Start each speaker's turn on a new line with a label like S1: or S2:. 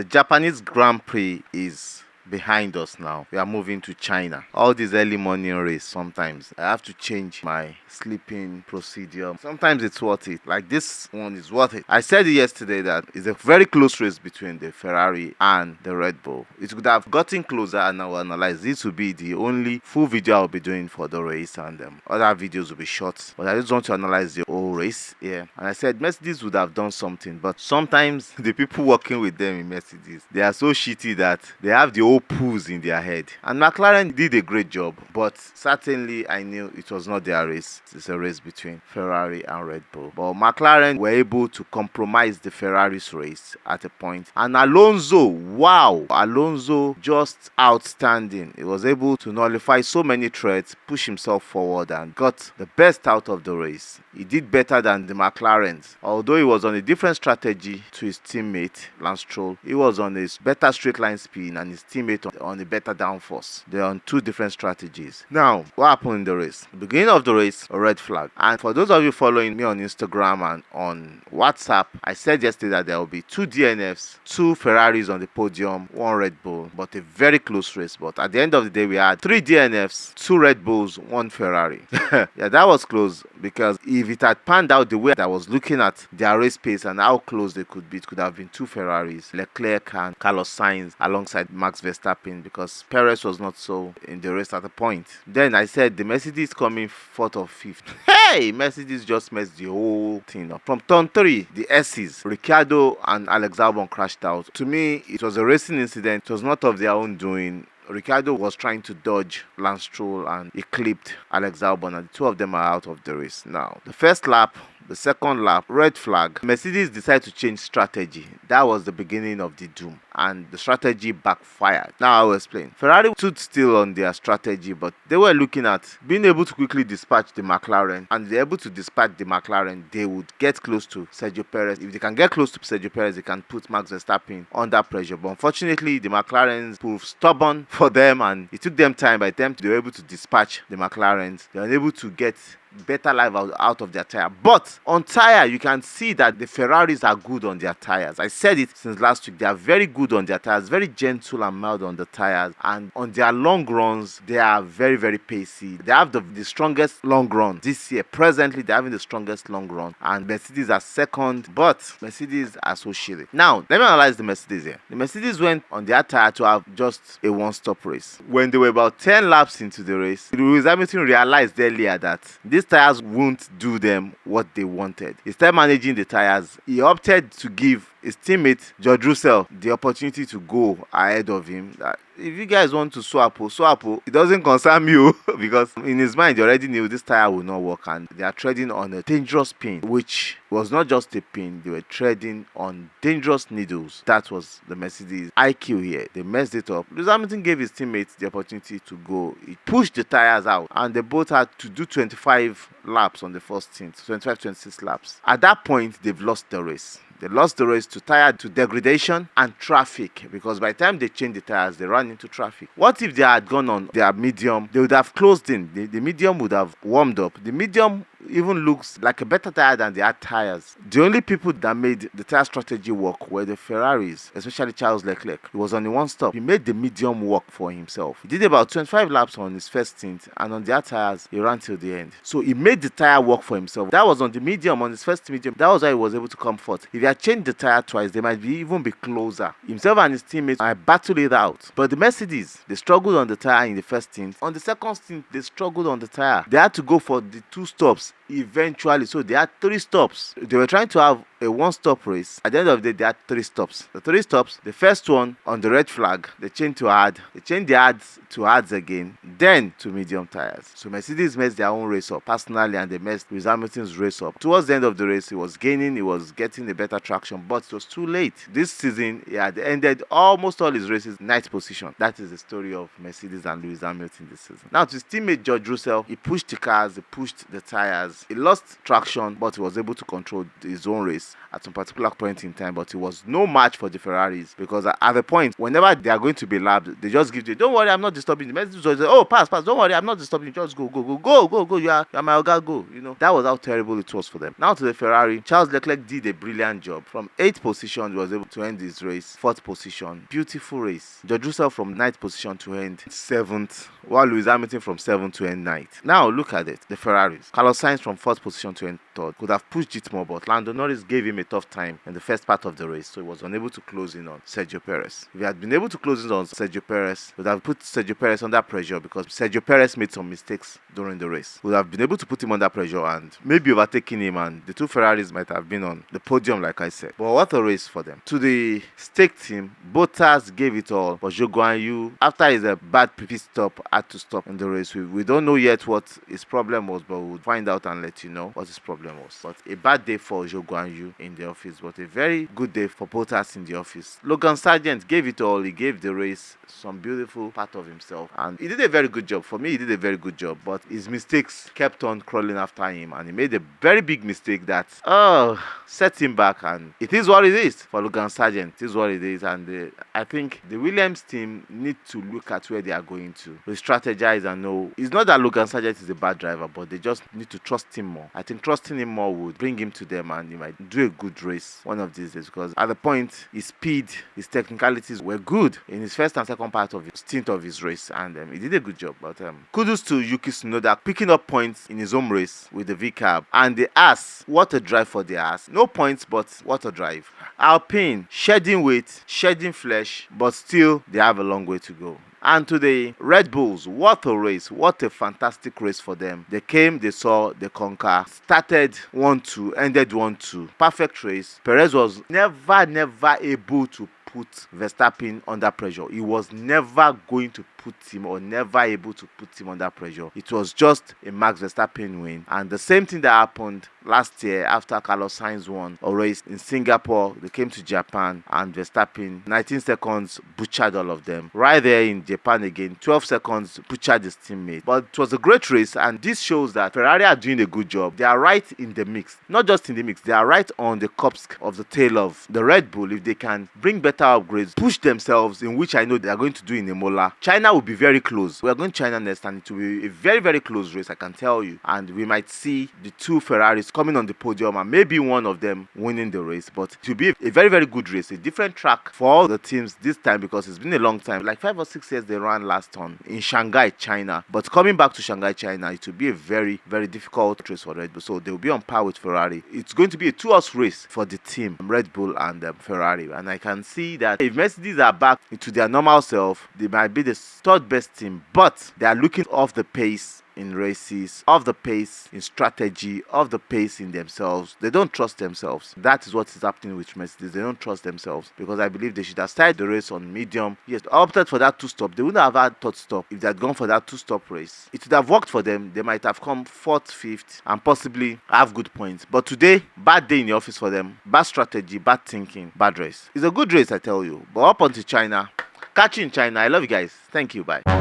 S1: The Japanese Grand Prix is behind us now. We are moving to China. All these early morning race, sometimes I have to change my sleeping procedure. Sometimes it's worth it. Like this one is worth it. I said it yesterday that it's a very close race between the Ferrari and the Red Bull. It could have gotten closer, and I will analyze. This will be the only full video I'll be doing for the race, and other videos will be short. But I just want to analyze the whole race. Yeah. And I said Mercedes would have done something, but sometimes the people working with them in Mercedes, they are so shitty that they have the whole pools in their head. And McLaren did a great job, but certainly I knew it was not their race. It's a race between Ferrari and Red Bull. But McLaren were able to compromise the Ferrari's race at a point. And Alonso, wow, Alonso just outstanding. He was able to nullify so many threats, push himself forward, and got the best out of the race. He did better than the McLarens. Although he was on a different strategy to his teammate, Lance Stroll, he was on a better straight line speed and his teammate on a better downforce. They're on two different strategies. Now, what happened in the race? The beginning of the race, a red flag. And for those of you following me on Instagram and on WhatsApp, I said yesterday that there will be 2 DNFs, 2 Ferraris on the podium, 1 Red Bull, but a very close race. But at the end of the day, we had 3 DNFs, 2 Red Bulls, 1 Ferrari. Yeah, that was close, because if it had panned out the way that I was looking at their race pace and how close they could be, it could have been 2 Ferraris, Leclerc and Carlos Sainz alongside Max Verstappen, because Perez was not so in the race at the point. Then I said the Mercedes coming 4th or 5th. Hey, Mercedes just messed the whole thing up. From turn 3, the S's, Ricciardo and Alex Albon crashed out. To me, it was a racing incident. It was not of their own doing. Ricciardo was trying to dodge Lance Stroll and he clipped Alex Albon, and the 2 of them are out of the race. Now, the first lap, the second lap, red flag. Mercedes decided to change strategy. That was the beginning of the doom, and the strategy backfired. Now I will explain. Ferrari stood still on their strategy, but they were looking at being able to quickly dispatch the McLaren, and they're able to dispatch the McLaren, they would get close to Sergio Perez. If they can get close to Sergio Perez, they can put Max Verstappen under pressure. But unfortunately, the McLarens proved stubborn for them, and it took them time. By the time they were able to dispatch the McLarens, they were able to get better life out of their tire. But on tire, you can see that the Ferraris are good on their tires. I said it since last week. They are very good on their tires, very gentle and mild on the tires, and on their long runs, they are very, very pacey. They have the strongest long run this year. Presently, they're having the strongest long run, and Mercedes are second, but Mercedes are so shitty. Now, let me analyze the Mercedes here. The Mercedes went on their tire to have just a one-stop race. When they were about 10 laps into the race, Lewis Hamilton realized earlier that these tires won't do them what they wanted. Instead of managing the tires, he opted to give his teammate George Russell the opportunity to go ahead of him. If you guys want to swap, it doesn't concern me, because in his mind he already knew this tire will not work, and they are treading on a dangerous pin, which was not just a pin, they were treading on dangerous needles. That was the Mercedes IQ here. They messed it up. Lewis Hamilton gave his teammates the opportunity to go. He pushed the tires out, and they both had to do 25 laps on the first stint, 25-26 laps. At that point, they've lost the race. They lost the race to degradation and traffic, because by the time they changed the tires, they ran into traffic. What if they had gone on their medium? They would have closed in. The medium would have warmed up. The medium even looks like a better tire than the hard tires. The only people that made the tire strategy work were the Ferraris, especially Charles Leclerc. He was on the one stop. He made the medium work for himself. He did about 25 laps on his first stint, and on the hard tires, he ran till the end. So he made the tire work for himself. That was on the medium, on his first medium. That was why he was able to come forth. If he had changed the tire twice, they might even be closer. Himself and his teammates might battle it out. But the Mercedes, they struggled on the tire in the first stint. On the second stint, they struggled on the tire. They had to go for the 2 stops eventually. So they had 3 stops. They were trying to have a one-stop race. At the end of the day, they had 3 stops. The 3 stops, the first one on the red flag, they changed to hard. They changed the hards to hards again, then to medium tires. So Mercedes messed their own race up personally, and they messed Lewis Hamilton's race up. Towards the end of the race, he was gaining, he was getting a better traction, but it was too late. This season, he had ended almost all his races in 9th position. That is the story of Mercedes and Lewis Hamilton this season. Now, to his teammate George Russell, he pushed the cars, he pushed the tires, he lost traction, but he was able to control his own race at some particular point in time. But it was no match for the Ferraris, because at the point, whenever they are going to be lapped, they just give you, don't worry, I'm not disturbing you. Message was, oh, pass, don't worry, I'm not disturbing you. Just go. You are my Oga, go. That was how terrible it was for them. Now to the Ferrari, Charles Leclerc did a brilliant job. From 8th position, he was able to end his race 4th position. Beautiful race. George Russell from 9th position to end 7th, while Lewis Hamilton from 7th to end 9th. Now look at it, the Ferraris. Carlos Sainz from 4th position to end 3rd. Could have pushed it more, but Lando Norris gave him a tough time in the first part of the race, so he was unable to close in on Sergio Perez. If he had been able to close in on Sergio Perez, he would have put Sergio Perez under pressure, because Sergio Perez made some mistakes during the race. Would have been able to put him under pressure and maybe overtaking him, and the two Ferraris might have been on the podium, like I said. But what a race for them. To the stake team, Bottas gave it all, but Zhou Guanyu, after his bad pit stop, had to stop in the race. We don't know yet what his problem was, but we'll find out and let you know what his problem was. But a bad day for Zhou Guanyu in the office, but a very good day for Bottas in the office. Logan Sargent gave it all. He gave the race some beautiful part of himself, and he did a very good job. For me, he did a very good job, but his mistakes kept on crawling after him, and he made a very big mistake that set him back, and it is what it is for Logan Sargent. It is what it is, and I think the Williams team need to look at where they are going to strategize and know. It's not that Logan Sargent is a bad driver, but they just need to trust him more. I think trusting him more would bring him to them, and he might do a good race one of these days, because at the point, his speed, his technicalities were good in his first and second part of his stint of his race, and he did a good job. But kudos to Yuki Tsunoda picking up points in his home race with the V-Cab, and the Haas, what a drive for the Haas. No points, but what a drive. Alpine, shedding weight, shedding flesh, but still they have a long way to go. And to the Red Bulls, what a race, what a fantastic race for them. They came, they saw, they conquer. Started 1-2, ended 1-2. Perfect race. Perez was never able to put Verstappen under pressure. He was never going to put him, or never able to put him under pressure. It was just a Max Verstappen win. And the same thing that happened last year after Carlos Sainz won a race in Singapore. They came to Japan, and Verstappen 19 seconds butchered all of them. Right there in Japan again, 12 seconds butchered his teammate. But it was a great race, and this shows that Ferrari are doing a good job. They are right in the mix. Not just in the mix, they are right on the cups of the tail of the Red Bull. If they can bring better upgrades, push themselves, in which I know they are going to do in Imola. China will be very close. We are going to China next, and it will be a very close race, I can tell you. And we might see the two Ferraris coming on the podium, and maybe one of them winning the race. But it will be a very good race, a different track for all the teams this time, because it's been a long time, like 5 or 6 years they ran last on in Shanghai, China. But coming back to Shanghai, China, it will be a very difficult race for Red Bull. So they will be on par with Ferrari. It's going to be a 2-horse race for the team, Red Bull and Ferrari. And I can see that if Mercedes are back into their normal self, they might be the third best team, but they are looking off the pace in races, off the pace in strategy, off the pace in themselves. They don't trust themselves. That is what is happening with Mercedes. They don't trust themselves, because I believe they should have started the race on medium. Yes, opted for that 2-stop. They wouldn't have had third stop if they had gone for that 2-stop race. It would have worked for them. They might have come 4th, 5th, and possibly have good points. But today, bad day in the office for them. Bad strategy, bad thinking, bad race. It's a good race, I tell you. But up onto China. Catch you in China. I love you guys. Thank you. Bye.